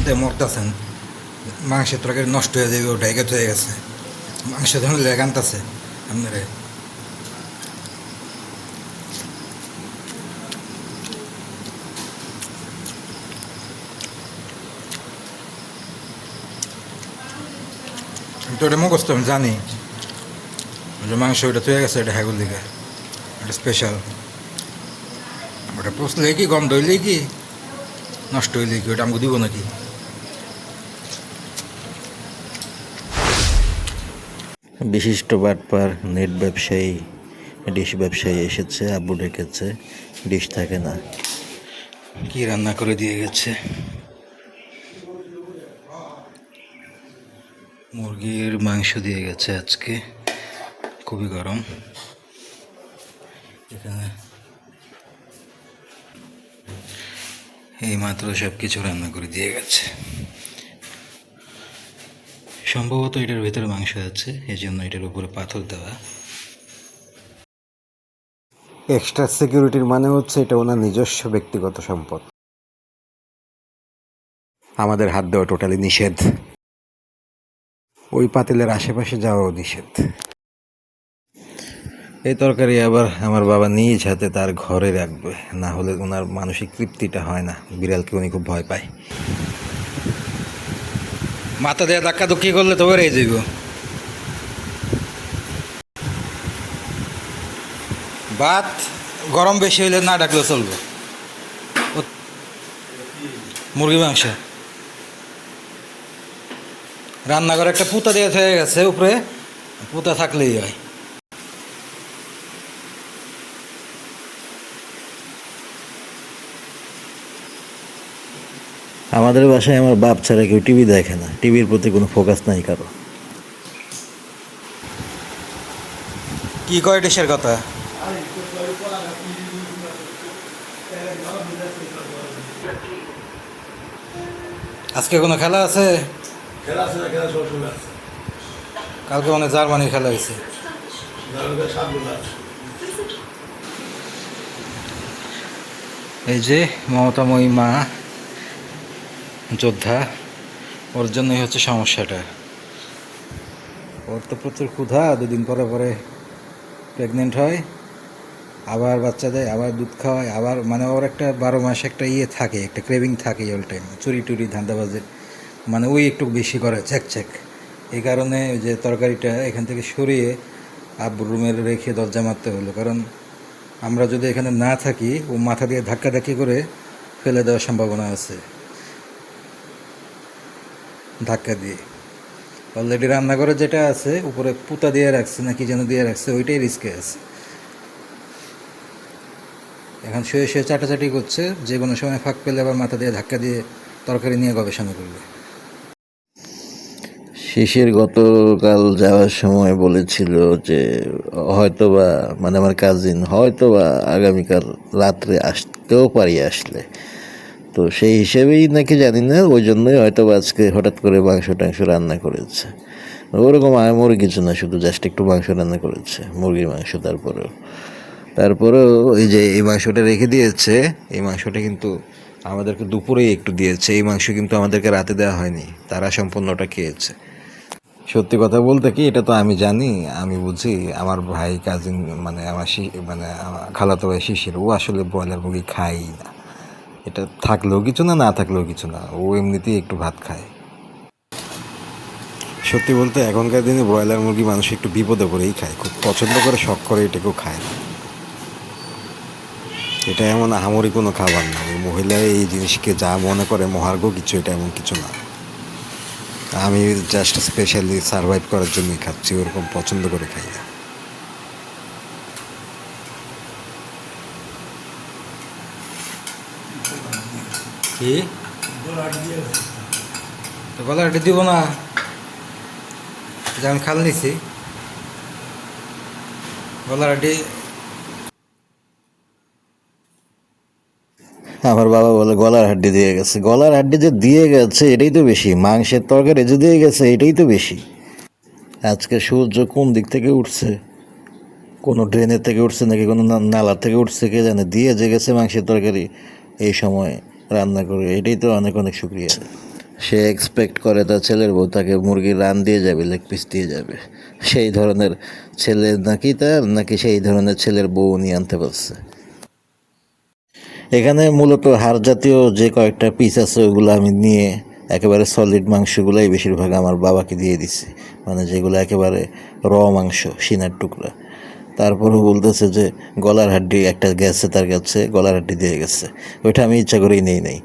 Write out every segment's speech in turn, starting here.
থেকে মরতেছেন, মাংসের তরকারি নষ্ট হয়ে যাবে, ওটা এগেত হয়ে গেছে, মাংসের ধরনের লেগ আনতেছে আপনারে। তো এটা মুখস্থ আমি জানি, যে মাংস ওটা তৈরি গেছে, এটা হ্যাগুর দিকে এটা স্পেশাল। ওটা পচলে কি, গন্ধ হইলে কি, নষ্ট হইলে কি, ওটা আমাকে দিব নাকি? বিশিষ্ট বাটপার নেট ব্যবসায়ী, ডিশ ব্যবসায়ী এসেছে, আব্বু ডেকেছে, ডিশ থাকে না। কি রান্না করে দিয়ে গেছে, মুরগির মাংস দিয়ে গেছে আজকে, খুবই গরম। এখানে এই মাত্র সব কিছু রান্না করে দিয়ে গেছে। সম্ভবত এটার ভিতরে মাংস আছে, এই জন্য এটার উপরে পাথর দেওয়া। এক্সট্রা সিকিউরিটির মানে হচ্ছে এটা ওনার নিজস্ব ব্যক্তিগত সম্পদ। আমাদের হাত দেওয়া টোটালি নিষেধ, ওই পাতিলের আশেপাশে যাওয়াও নিষেধ। এই তরকারি আবার আমার বাবা নিজ হাতে তার ঘরে রাখবে, না হলে ওনার মানসিক তৃপ্তিটা হয় না। বিড়ালকে উনি খুব ভয় পায়। মাথা দিয়ে ধাক্কা ধুক্কি করলে তো বেড়ে যাইব। ভাত গরম বেশি হইলে না ডাকলেও চলবে। মুরগি মাংস রান্নাঘরে একটা পুতা দিয়ে হয়ে গেছে উপরে, পুতা থাকলেই হয়। আমাদের বাসায় আমার বাপ ছাড়া কেউ টিভি দেখে না, টিভির প্রতি কোনো ফোকাস নাই কারো। কি কয় ডিশের কথা? আজকে কোনো খেলা আছে? কালকে মানে জার্মানি খেলা হয়েছে। এই যে মমতাময়ী মা যোদ্ধা, ওর জন্যই হচ্ছে সমস্যাটা। ওর তো প্রচুর ক্ষুধা, দুদিন পরে পরে প্রেগনেন্ট হয়, আবার বাচ্চা দেয়, আবার দুধ খাওয়ায়, আবার মানে ওর একটা 12 মাস একটা থাকে, একটা ক্রেভিং থাকে অল টাইম, চুরি টুরি ধান্দাবাজের, মানে ওই একটু বেশি করে চেক। এই কারণে ওই যে তরকারিটা এখান থেকে সরিয়ে আব্বুর রুমে রেখে দরজা মারতে হলো, কারণ আমরা যদি এখানে না থাকি ও মাথা দিয়ে ধাক্কি করে ফেলে দেওয়ার সম্ভাবনা আছে, ধাক্কা দিয়ে। অলরেডি রান্নাঘরে যেটা আছে উপরে পুতা দিয়ে রাখছে না কি যেন দিয়ে রাখছে, ওইটাই রিস্কে আছে। এখন শুয়ে শুয়ে চাটাচাটি করছে, যে কোনো সময় ফাঁক পেলে আবার মাথা দিয়ে ধাক্কা দিয়ে তরকারি নিয়ে গবেষণা করবে। শিশির গতকাল যাওয়ার সময় বলেছিল যে হয়তোবা, মানে আমার কাজিন হয়তোবা আগামীকাল রাত্রে আসতেও পারি আসলে। তো সেই হিসেবেই নাকি জানি না, ওই জন্যই হয়তো আজকে হঠাৎ করে মাংস টাংস রান্না করেছে। ওরকম আহামরি কিছু না, শুধু জাস্ট একটু মাংস রান্না করেছে, মুরগির মাংস। তারপরেও ওই যে এই মাংসটা রেখে দিয়েছে, এই মাংসটা কিন্তু আমাদেরকে দুপুরেই একটু দিয়েছে, এই মাংস কিন্তু আমাদেরকে রাতে দেওয়া হয়নি, তারা সম্পূর্ণটা খেয়েছে। সত্যি কথা বলতে কি, এটা তো আমি জানি, আমি বুঝি, আমার ভাই কাজিন মানে আমার খালাতো ভাই শিশির, ও আসলে ব্রয়লার মুরগি খায়ই না। এটা থাকলেও কিছু না, না থাকলেও কিছু না, ও এমনিতেই একটু ভাত খায়। সত্যি বলতে এখনকার দিনে ব্রয়লার মুরগি মানুষ একটু বিপদে পড়েই খায়, খুব পছন্দ করে, শখ করে, এটা কেউ খায় না। এটা এমন আহামরি কোনো খাবার না, ওই মহিলা এই জিনিসকে যা মনে করে মহার্ঘ কিছু, এটা এমন কিছু না। আমি জাস্ট স্পেশালি সারভাইভ করার জন্যই খাচ্ছি, ওরকম পছন্দ করে খাই না। কি গলা হাঁটি দিব না, যে আমি খাল নিছি গলার হাঁটি। আমার বাবা বলে গলার হাড্ডি দিয়ে গেছে, গলার হাড্ডি যে দিয়ে গেছে এটাই তো বেশি, মাংসের তরকারি যে দিয়ে গেছে এটাই তো বেশি। আজকে সূর্য কোন দিক থেকে উঠছে, কোনো ড্রেনের থেকে উঠছে নাকি কোনো নালার থেকে উঠছে কে জানে, দিয়ে যে গেছে মাংসের তরকারি এই সময় রান্না করে, এটাই তো অনেক অনেক শুক্রিয়া। সে এক্সপেক্ট করে তার ছেলের বউ তাকে মুরগির রান দিয়ে যাবে, লেগ পিস দিয়ে যাবে। সেই ধরনের ছেলে নাকি তার, নাকি সেই ধরনের ছেলের বউ নিয়ে আনতে পারছে। এখানে মূলত হাড় জাতীয় যে কয়েকটা পিস আছে ওগুলো আমি নিয়ে একেবারে সলিড মাংসগুলাই বেশিরভাগ আমার বাবাকে দিয়ে দিছি, মানে যেগুলো একেবারে মাংস, সিনার টুকরা। তারপরও বলতেছে যে গলার হাড্ডি একটা গেছে, তার কাছে গলার হাড্ডি দিয়ে গেছে। ওইটা আমি ইচ্ছা করেই নেই,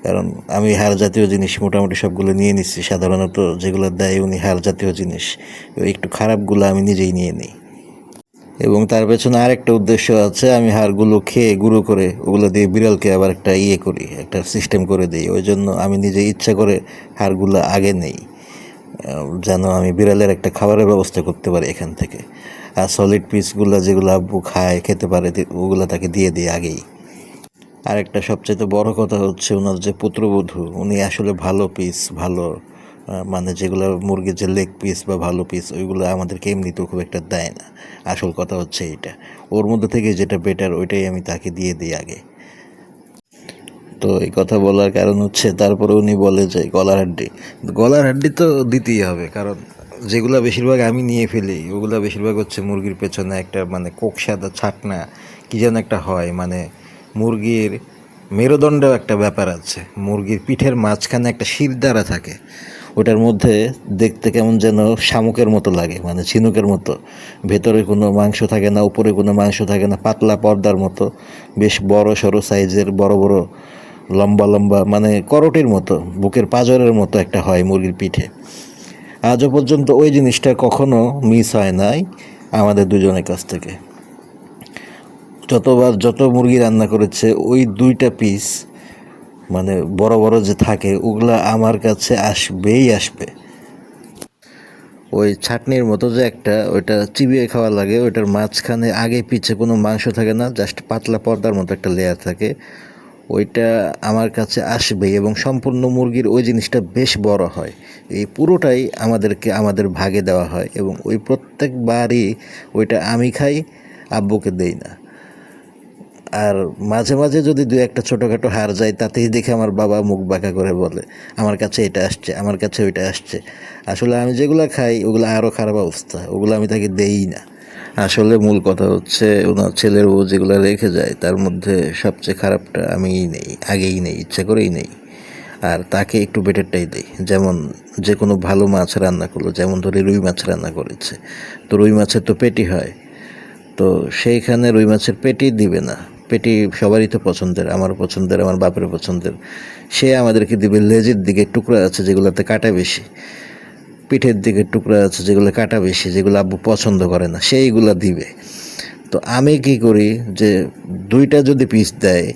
কারণ আমি হাড় জাতীয় জিনিস মোটামুটি সবগুলো নিয়ে নিচ্ছি। সাধারণত যেগুলো দেয় উনি হাড় জাতীয় জিনিস, ওই একটু খারাপগুলো আমি নিজেই নিয়ে নিই। এবং তার পেছনে আরেকটা উদ্দেশ্য আছে, আমি হাড়গুলো খেয়ে গুঁড়ো করে ওগুলো দিয়ে বিড়ালকে আবার একটা করি, একটা সিস্টেম করে দিই। ওই জন্য আমি নিজে ইচ্ছা করে হাড়গুলো আগে নেই, যেন আমি বিড়ালের একটা খাবারের ব্যবস্থা করতে পারি এখান থেকে। আর সলিড পিসগুলো যেগুলো আব্বু খেতে পারে ওগুলো তাকে দিয়ে দিই আগেই। আরেকটা সবচেয়ে বড় কথা হচ্ছে ওনার যে পুত্রবধূ, উনি আসলে ভালো পিস, ভালো মানে যেগুলো মুরগির যে লেগ পিস বা ভালো পিস ওইগুলো আমাদেরকে এমনিতেও খুব একটা দেয় না। আসল কথা হচ্ছে এইটা, ওর মধ্যে থেকে যেটা বেটার ওইটাই আমি তাকে দিয়ে দিই আগে। তো এই কথা বলার কারণ হচ্ছে তারপরে উনি বলে যে গলার হাড্ডি তো দিতেই হবে, কারণ যেগুলো বেশিরভাগ আমি নিয়ে ফেলি ওগুলো বেশিরভাগ হচ্ছে মুরগির পেছনে একটা মানে কোক সাদা ছাটনা কী যেন একটা হয়, মানে মুরগির মেরুদণ্ডেও একটা ব্যাপার আছে। মুরগির পিঠের মাঝখানে একটা শিরদাঁড়া থাকে, ওটার মধ্যে দেখতে কেমন যেন শামুকের মতো লাগে, মানে ঝিনুকের মতো। ভেতরে কোনো মাংস থাকে না, উপরে কোনো মাংস থাকে না, পাতলা পর্দার মতো, বেশ বড় সড়ো সাইজের, বড় বড় লম্বা লম্বা, মানে করটির মতো, বুকের পাঁজরের মতো একটা হয় মুরগির পিঠে। আজও পর্যন্ত ওই জিনিসটা কখনো মিস হয় নাই আমাদের দুজনের কাছ থেকে। যত মুরগি রান্না করেছে ওই 2টা পিস মানে বড় বড় যে থাকে ওগুলা আমার কাছে আসবে। ওই ছাটনির মতো যে একটা, ওইটা চিবিয়ে খাওয়া লাগে, ওইটার মাঝখানে আগে পিছে কোনো মাংস থাকে না, জাস্ট পাতলা পর্দার মতো একটা লেয়ার থাকে, ওইটা আমার কাছে আসবেই। এবং সম্পূর্ণ মুরগির ওই জিনিসটা বেশ বড় হয়। এই পুরোটাই আমাদের ভাগে দেওয়া হয়, এবং ওই প্রত্যেকবারই ওইটা আমি খাই, আব্বুকে দেই না। আর মাঝে মাঝে যদি 2-1টা ছোটোখাটো হার যায়, তাতেই দেখে আমার বাবা মুখ বাঁকা করে বলে আমার কাছে এটা আসছে, আমার কাছে ওইটা আসছে। আসলে আমি যেগুলো খাই ওগুলো আরও খারাপ অবস্থা, ওগুলো আমি তাকে দেই না। আসলে মূল কথা হচ্ছে ওনার ছেলের বউ যেগুলো রেখে যায় তার মধ্যে সবচেয়ে খারাপটা আমিই আগেই নেই, ইচ্ছা করেই নেই। আর তাকে একটু বেটারটাই দেই। যেমন যে কোনো ভালো মাছ রান্না করলো, যেমন ধরে রুই মাছ রান্না করেছে, তো রুই মাছের তো পেটি হয়, তো সেইখানে রুই মাছের পেটি দিবে না। পেটি সবারই তো পছন্দের, আমারও পছন্দের, আমার বাপেরও পছন্দের। সে আমাদেরকে দিবে লেজের দিকে টুকরা আছে যেগুলোতে কাটা বেশি, পিঠের দিকে টুকরা আছে যেগুলো কাটা বেশি, যেগুলো আব্বু পছন্দ করে না, সেইগুলো দিবে। তো আমি কি করি যে 2টা যদি পিস দেয়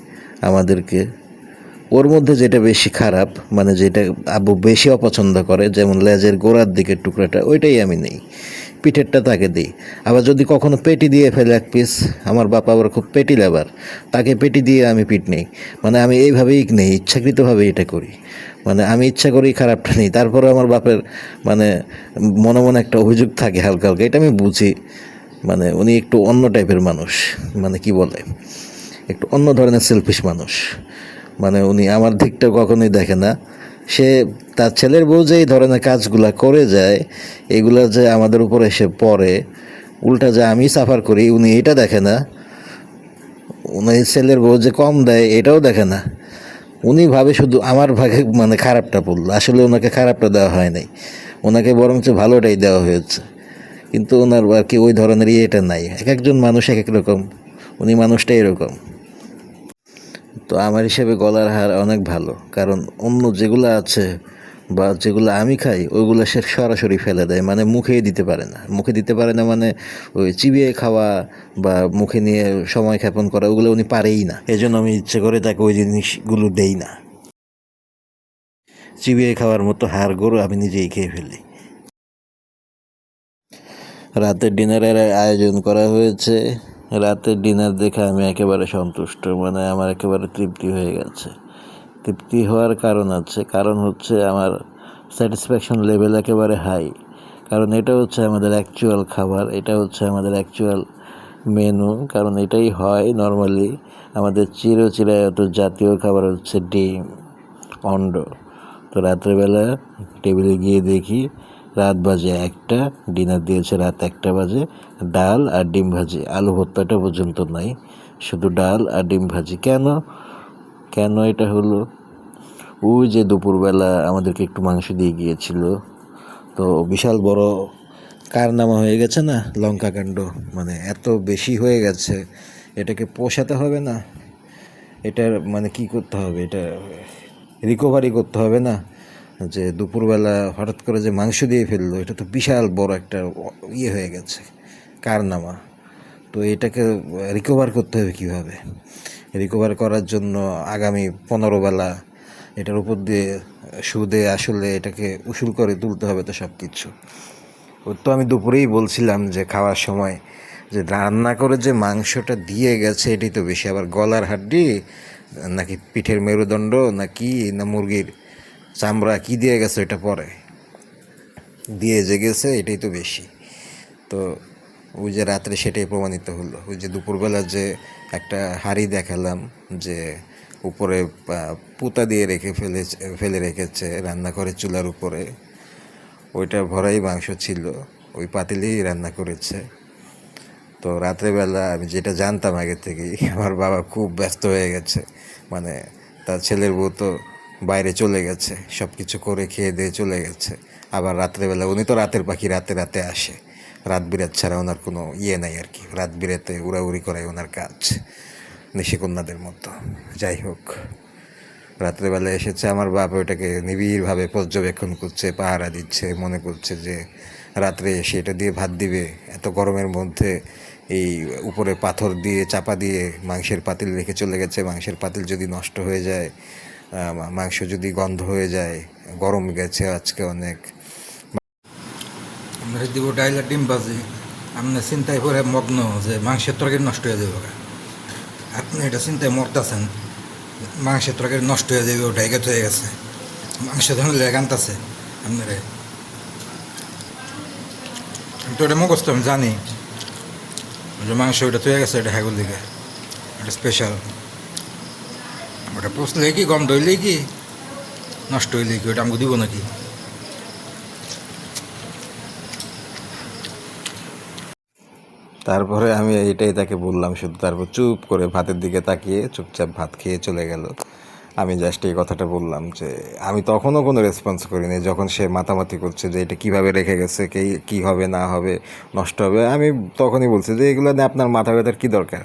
আমাদেরকে, ওর মধ্যে যেটা বেশি খারাপ, মানে যেটা আব্বু বেশি অপছন্দ করে, যেমন লেজের গোড়ার দিকের টুকরাটা, ওইটাই আমি নেই, পিঠেরটা তাকে দিই। আবার যদি কখনো পেটি দিয়ে ফেলে 1 পিস, আমার বাবা আবার খুব পেটি লাভার, তাকে পেটি দিয়ে আমি পিঠ নেই। মানে আমি এইভাবেই নেই, ইচ্ছাকৃতভাবে এটা করি, মানে আমি ইচ্ছা করি খারাপটা নেই। তারপরে আমার বাপের মানে মনে মনে একটা অভিযোগ থাকে হালকা হালকা, এটা আমি বুঝি। মানে উনি একটু অন্য টাইপের মানুষ, মানে কি বলে, একটু অন্য ধরনের সেলফিশ মানুষ। মানে উনি আমার দিকটা কখনোই দেখে না। সে তার ছেলের বউ যে এই ধরনের কাজগুলা করে যায়, এগুলা যে আমাদের উপর এসে পড়ে, উল্টা যে আমি সাফার করি, উনি এটা দেখে না। উনি ছেলের বউ যে কম দেয় এটাও দেখে না। উনি ভাবে শুধু আমার ভাগে মানে খারাপটা পড়লো, আসলে ওনাকে খারাপটা দেওয়া হয় নাই, ওনাকে বরঞ্চ ভালোটাই দেওয়া হয়েছে। কিন্তু ওনার আর কি ওই ধরনের এটা নাই। একজন মানুষ এক এক রকম, উনি মানুষটা এরকম। তো আমার হিসেবে গলার হার অনেক ভালো, কারণ অন্য যেগুলো আছে বা যেগুলো আমি খাই ওইগুলো সে সরাসরি ফেলে দেয়, মানে মুখেই দিতে পারে না। মুখে দিতে পারে না মানে ওই চিবিয়ে খাওয়া বা মুখে নিয়ে সময় ক্ষেপণ করা, ওগুলো উনি পারেই না। এই জন্য আমি ইচ্ছে করে তাকে ওই জিনিসগুলো দেই না। চিবিয়ে খাওয়ার মতো হাড় গরু আমি নিজেই খেয়ে ফেলি। রাতের ডিনারের আয়োজন করা হয়েছে। রাতের ডিনার দেখে আমি একেবারে সন্তুষ্ট, মানে আমার একেবারে তৃপ্তি হয়ে গেছে। তৃপ্তি হওয়ার কারণ আছে, কারণ হচ্ছে আমার স্যাটিসফ্যাকশন লেভেল একেবারে হাই। কারণ এটা হচ্ছে আমাদের অ্যাকচুয়াল খাবার, এটা হচ্ছে আমাদের অ্যাকচুয়াল মেনু। কারণ এটাই হয় নর্মালি আমাদের চিরায়ত জাতীয় খাবার হচ্ছে ডিম, অন্ড। তো রাত্রেবেলা টেবিলে গিয়ে দেখি রাত বাজে 1টা, ডিনার দিয়েছে রাত 1টা বাজে, ডাল আর ডিম ভাজি, আলু ভর্তাটা পর্যন্ত নাই, শুধু ডাল আর ডিম ভাজি। কেন কেন এটা হলো? ওই যে দুপুরবেলা আমাদেরকে একটু মাংস দিয়ে গিয়েছিল, তো বিশাল বড় কারনামা হয়ে গেছে না, লঙ্কা কাণ্ড, মানে এত বেশি হয়ে গেছে, এটাকে পোষাতে হবে না? এটার মানে কি করতে হবে? এটা রিকভারি করতে হবে না? যে দুপুরবেলা হঠাৎ করে যে মাংস দিয়ে ফেললো, এটা তো বিশাল বড় একটা ইয়ে হয়ে গেছে, কারনামা। তো এটাকে রিকভার করতে হবে কিভাবে? রিকভার করার জন্য আগামী 15 বেলা এটার উপর দিয়ে সুদে আসলে এটাকে উসুল করে তুলতে হবে তো সব কিছু। ওর তো আমি দুপুরেই বলছিলাম যে খাওয়ার সময় যে রান্না করে যে মাংসটা দিয়ে গেছে এটাই তো বেশি, আবার গলার হাড্ডি নাকি পিঠের মেরুদণ্ড নাকি না মুরগির চামড়া কি দিয়ে গেছে এটা পরে দিয়ে যে গেছে এটাই তো বেশি। তো ওই যে রাত্রে সেটাই প্রমাণিত হলো। ওই যে দুপুরবেলা যে একটা হাঁড়ি দেখালাম যে উপরে পুতা দিয়ে ফেলে রেখেছে রান্না করে চুলার উপরে, ওইটা ভরাই মাংস ছিল, ওই পাতিলেই রান্না করেছে। তো রাত্রেবেলা আমি যেটা জানতাম আগে থেকেই, আমার বাবা খুব ব্যস্ত হয়ে গেছে, মানে তার ছেলের বউ তো বাইরে চলে গেছে, সব কিছু করে খেয়ে দিয়ে চলে গেছে। আবার রাত্রেবেলা উনি তো রাতের পাখি, রাতে রাতে আসে, রাত বিরাত ছাড়া ওনার কোনো ইয়ে নাই আর কি, রাত বিরাতে উড়াউড়ি করাই ওনার কাজ, নিশিকন্যাদের মতো। যাই হোক, রাত্রেবেলা এসেছে, আমার বাপ ওইটাকে নিবিড়ভাবে পর্যবেক্ষণ করছে, পাহারা দিচ্ছে, মনে করছে যে রাত্রে এসে এটা দিয়ে ভাত দিবে। এত গরমের মধ্যে এই উপরে পাথর দিয়ে চাপা দিয়ে মাংসের পাতিল রেখে চলে গেছে, মাংসের পাতিল যদি নষ্ট হয়ে যায়, মাংস যদি গন্ধ হয়ে যায়, গরম গেছে আজকে অনেক। আমরা দিব ডাইল আর ডিম ভাজি, আপনি চিন্তায় করে মগ্ন যে মাংসের তরকারি নষ্ট হয়ে যাবে। আপনি এটা চিন্তায় মরতেছেন মাংসের তরকারি নষ্ট হয়ে যাবে, ওটা এগেত হয়ে গেছে, মাংস ধরনের লেগ আনতেছে আপনারে। আমি তো ওটা মুখস্থ, আমি জানি যে মাংস ওটা তৈরি গেছে, এটা হ্যাগুর দিকে এটা স্পেশাল। ওটা পচলে কি, গন্ধ হইলেই কি, নষ্ট হইলেই কি, ওটা আমাকে দিব নাকি? তারপরে আমি এইটাই তাকে বললাম শুধু, তারপর চুপ করে ভাতের দিকে তাকিয়ে চুপচাপ ভাত খেয়ে চলে গেল। আমি জাস্ট এই কথাটা বললাম যে আমি তখনও কোনো রেসপন্স করিনি, যখন সে মাতামাতি করছে যে এটা কীভাবে রেখে গেছে, কী হবে না হবে, নষ্ট হবে। আমি তখনই বলছি যে এগুলো নিয়ে আপনার মাথা ব্যথার কী দরকার?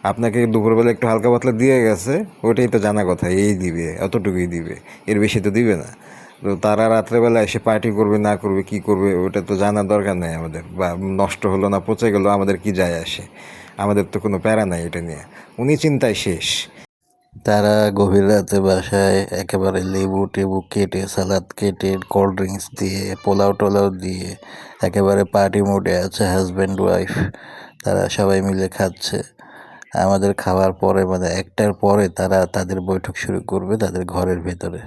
আপনাকে দুপুরবেলা একটু হালকা পাতলা দিয়ে গেছে, ওইটাই তো জানা কথা, এই দিবে, অতটুকুই দিবে, এর বেশি তো দিবে না। তো তারা রাত্রেবেলা এসে পার্টি করবে না করবে কী করবে ওটা তো জানার দরকার নেই আমাদের, বা নষ্ট হলো না পচে গেলো আমাদের কি যায় আসে, আমাদের তো কোনো প্যারা নাই এটা নিয়ে, উনি চিন্তায় শেষ। তারা গভীর রাতে বাসায় একেবারে লেবু টেবু কেটে, সালাদ কেটে, কোল্ড ড্রিঙ্কস দিয়ে, পোলাও টোলাও দিয়ে একেবারে পার্টি মোডে আছে হাজব্যান্ড ওয়াইফ। তারা সবাই মিলে খাচ্ছে। আমাদের খাওয়ার পরে মানে 1টার পরে তারা তাদের বৈঠক শুরু করবে তাদের ঘরের ভেতরে।